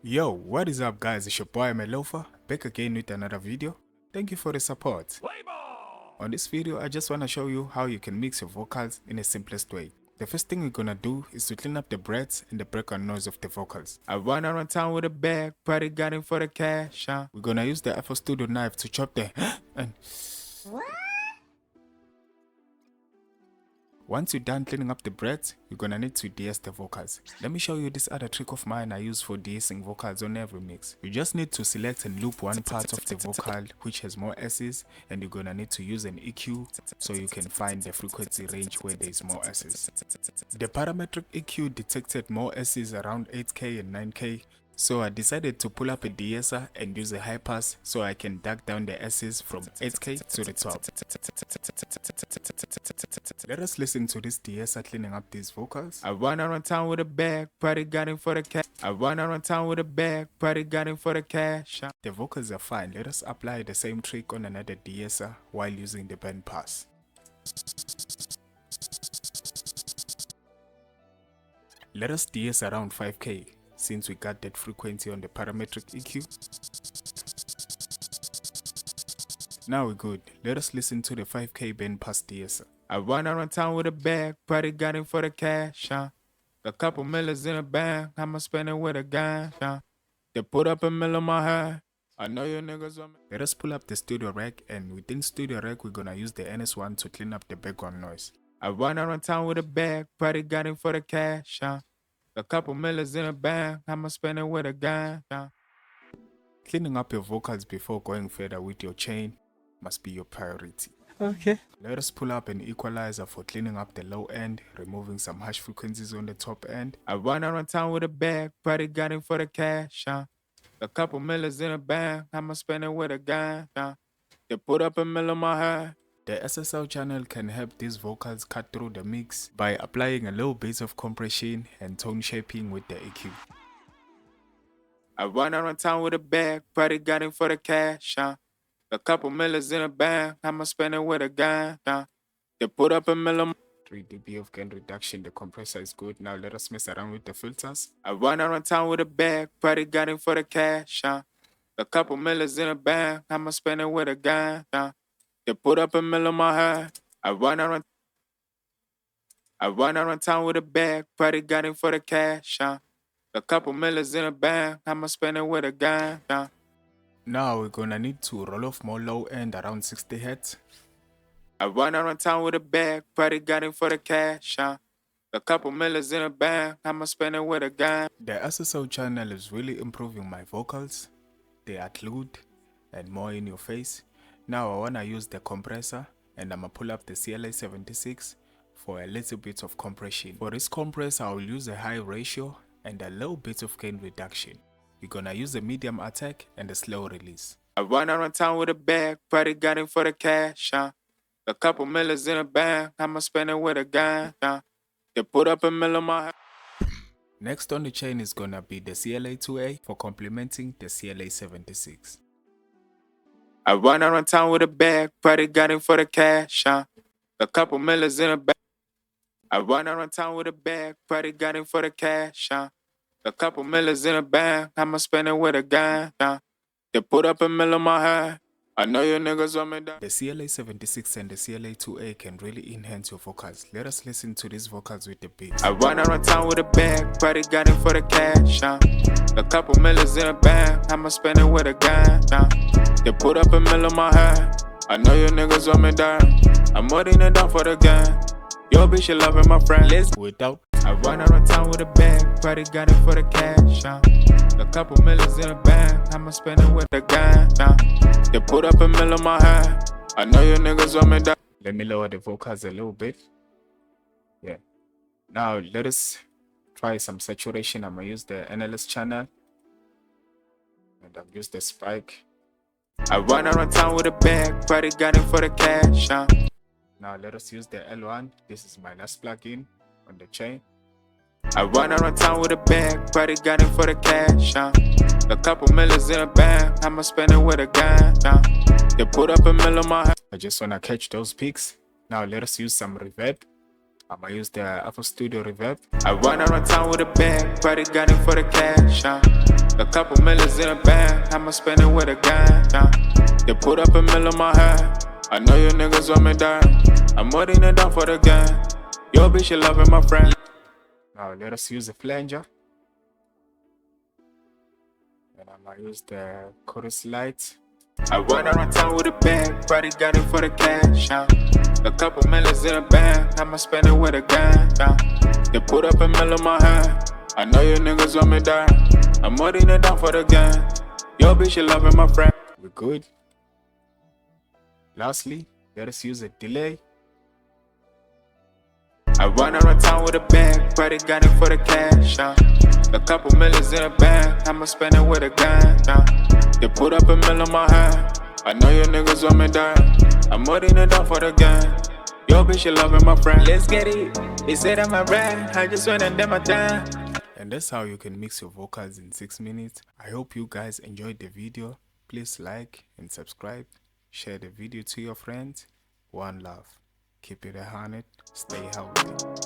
Yo, what is up guys, it's your boy Lopher, back again with another video. Thank you for the support. On this video, I just want to show you how you can mix your vocals in the simplest way. The first thing we're gonna do is to clean up the breaths and the background noise of the vocals. I run around town with a bag, party got in for the cash. We're gonna use the FL Studio knife to chop the and once you're done cleaning up the breaths, you're gonna need to de-ess the vocals. Let me show you this other trick of mine I use for de-essing vocals on every mix. You just need to select and loop one part of the vocal which has more S's, and you're gonna need to use an EQ so you can find the frequency range where there's more S's. The parametric EQ detected more S's around 8K and 9K, so I decided to pull up a de-esser and use a high pass so I can duck down the S's from 8K to the top. Let us listen to this de-esser cleaning up these vocals. I run around town with a bag, party got in for the cash. I run around town with a bag, party got in for the cash. The vocals are fine. Let us apply the same trick on another de-esser while using the band pass. Let us de-ess around 5K since we got that frequency on the parametric EQ. Now we're good. Let us listen to the 5K band pass de-esser. I run around town with a bag, party got in for the cash. A couple millers in a bag, I'ma spend it with a gang. They put up a mill on my head. I know you niggas on me. Let us pull up the studio rack, and within studio rack we're gonna use the NS1 to clean up the background noise. I run around town with a bag, party got in for the cash. A couple millers in a bag, I'ma spend it with a gang. Cleaning up your vocals before going further with your chain must be your priority. Okay. Let us pull up an equalizer for cleaning up the low end, removing some harsh frequencies on the top end. I run around town with a bag, party got in for the cash. A couple millers in a bag, I'ma spend it with a gang. They put up a mill on my head. The SSL channel can help these vocals cut through the mix by applying a low base of compression and tone shaping with the EQ. I run around town with a bag, party got in for the cash. A couple millers in a bag, I'ma spend it with a gang. They put up a mill on 3 dB of gain reduction, the compressor is good. Now let us mess around with the filters. I run around town with a bag, party got in for the cash. A couple millers in a bag, I'ma spend it with a gang. They put up a mill on my head. I run around town with a bag, party got in for the cash. A couple millers in a bag, I'ma spend it with a gang. Now we're gonna need to roll off more low end around 60 Hz. I run around town with a bag, party got in for the cash. A couple millers in a bag, I'ma spend it with a gang. The SSO channel is really improving my vocals. They are glued and more in your face. Now I wanna use the compressor and I'ma pull up the CLA76 for a little bit of compression. For this compressor I will use a high ratio and a low bit of gain reduction. We're gonna use a medium attack and a slow release. I run around town with a bag, party got in for the cash. A couple millers in a bag, I'ma spend it with a gang. They put up a mill on my head. Next on the chain is gonna be the CLA2A for complementing the CLA76. I run around town with a bag, party got in for the cash. A couple millers in a bag. I run around town with a bag, party got in for the cash. A couple millers in a bag, I'ma spend it with a gang. They put up a mill on my head. I know you niggas want me down. The CLA76 and the CLA2A can really enhance your vocals. Let us listen to these vocals with the beat. I run around town with a bag, party got in for the cash. A couple millers in a bag, I'ma spend it with a gang. They put up a mill on my head. I know you niggas want me down. I'm holding it down for the gang. Yo bitch, you loving my friend. Without I run around town with a bag, party got it for the cash. A couple millers in a bag, I'ma spend it with a gang. They put up a mill on my head. I know you niggas want me down. Let me lower the vocals a little bit. Yeah. Now let us try some saturation. I'm gonna use the NLS channel. And I've used the spike. I run around town with a bag, party got it for the cash. Now let us use the L1. This is my last plugin on the chain. I run around town with a bag, party got it for the cash. A couple millers in a bag, I'ma spend it with a gang. They put up a mill on my head. I just wanna catch those peaks. Now let us use some reverb. I'ma use the Apple Studio Reverb. I run around town with a bag, party got it for the cash, A couple millions in a bag, I'ma spend it with a gang, They put up a mill on my head, I know you niggas want me down. I'm putting it down for the gang. Yo bitch, you loving my friend. Now let us use the flanger. And I'ma use the chorus light. I run around town with a bag, party got it for the cash, A couple millions in a bag, I'ma spend it with a gang, They put up a mill on my head, I know you niggas want me down. I'm putting it down for the gang. Yo bitch, you loving my friend. We're good. Lastly, let us use a delay. I run around town with a bag, party got it for the cash, A couple millions in a bag, I'ma spend it with a gang, They put up a mill on my head, I know you niggas want me down. I'm putting it down for the gang. Yo bitch, you loving my friend. Let's get it. They said I'm a rat, I just went and did my time. And that's how you can mix your vocals in 6 minutes. I hope you guys enjoyed the video. Please like and subscribe. Share the video to your friends. One love. Keep it 100. Stay healthy.